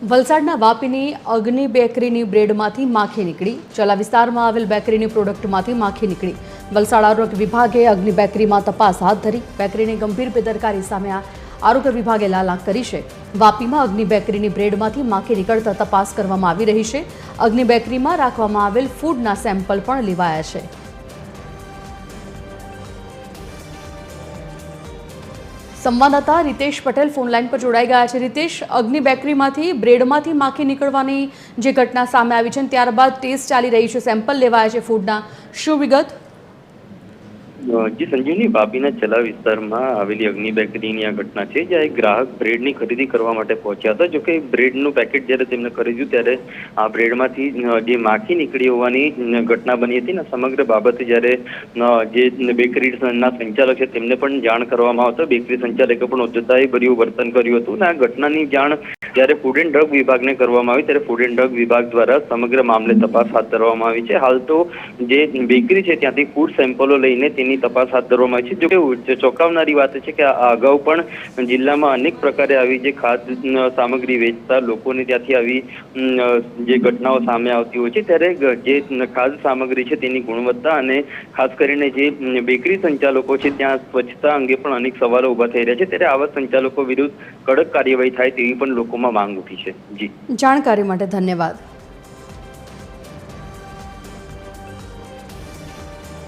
વલસાડના વાપીની અગ્નિ બેકરીની બ્રેડમાંથી માખી નીકળી। ચલા વિસ્તારમાં આવેલ બેકરીની પ્રોડક્ટમાંથી માખી નીકળી। વલસાડ આરોગ્ય વિભાગે અગ્નિ બેકરીમાં તપાસ હાથ ધરી। બેકરીની ગંભીર બેદરકારી સામે આરોગ્ય વિભાગે લાલાક કરી છે। વાપીમાં અગ્નિ બેકરીની બ્રેડમાંથી માખી નીકળતા તપાસ કરવામાં આવી રહી છે। અગ્નિ બેકરીમાં રાખવામાં આવેલ ફૂડના સેમ્પલ પણ લેવાયા છે। संवाददाता रितेश पटेल फोनलाइन पर जोड़ाई गया है। रितेश, अग्नि बेकरीमांथी ब्रेडमांथी माखी निकळवानी जे घटना सामे आवी छे त्यारबाद टेस्ट चाली रही है, सेम्पल लेवाया छे फूडना, शुं विगत? जी संजीवनी, वापीना चला विस्तारमां आवेली अग्नि बेकरीनी आ घटना छे, ज्यां एक ग्राहक ब्रेडनी खरीदी करवा माटे पहोंच्या हता। जो के ब्रेडनुं पेकेट ज्यारे तेमणे खरीद्युं त्यारे आ ब्रेडमांथी जे माखी નીકળી હોવાની ઘટના બની હતી ને સમગ્ર બાબતે જ્યારે જે બેકરીના સંચાલક છે તેમને પણ જાણ કરવામાં આવતા બેકરી સંચાલકે પણ ઉદ્ધતાઈભર્યું વર્તન કર્યું હતું અને આ ઘટનાની જાણ જ્યારે ફૂડ એન્ડ ડ્રગ વિભાગને કરવામાં આવી ત્યારે ફૂડ એન્ડ ડ્રગ વિભાગ દ્વારા સમગ્ર મામલે તપાસ હાથ ધરવામાં આવી છે। હાલ તો જે બેકરી છે ત્યાંથી ફૂડ સેમ્પલો લઈને તેની તપાસ હાથ ધરવામાં આવી છે। જો કે ચોંકાવનારી વાત છે કે આ અગાઉ પણ જિલ્લામાં અનેક પ્રકારે આવી જે ખાદ્ય સામગ્રી વેચતા લોકોને ત્યાંથી આવી જે ઘટનાઓ સામે આવતી હોય છે ત્યારે જે ખાદ્ય સામગ્રી છે તેની ગુણવત્તા અને ખાસ કરીને જે બેકરી સંચાલકો છે ત્યાં સ્વચ્છતા અંગે પણ અનેક સવાલો ઊભા થઈ રહ્યા છે ત્યારે આવા સંચાલકો વિરુદ્ધ કડક કાર્યવાહી થાય તેવી પણ લોકોમાં માંગ ઉઠી છે। જી, જાણકારી માટે ધન્યવાદ।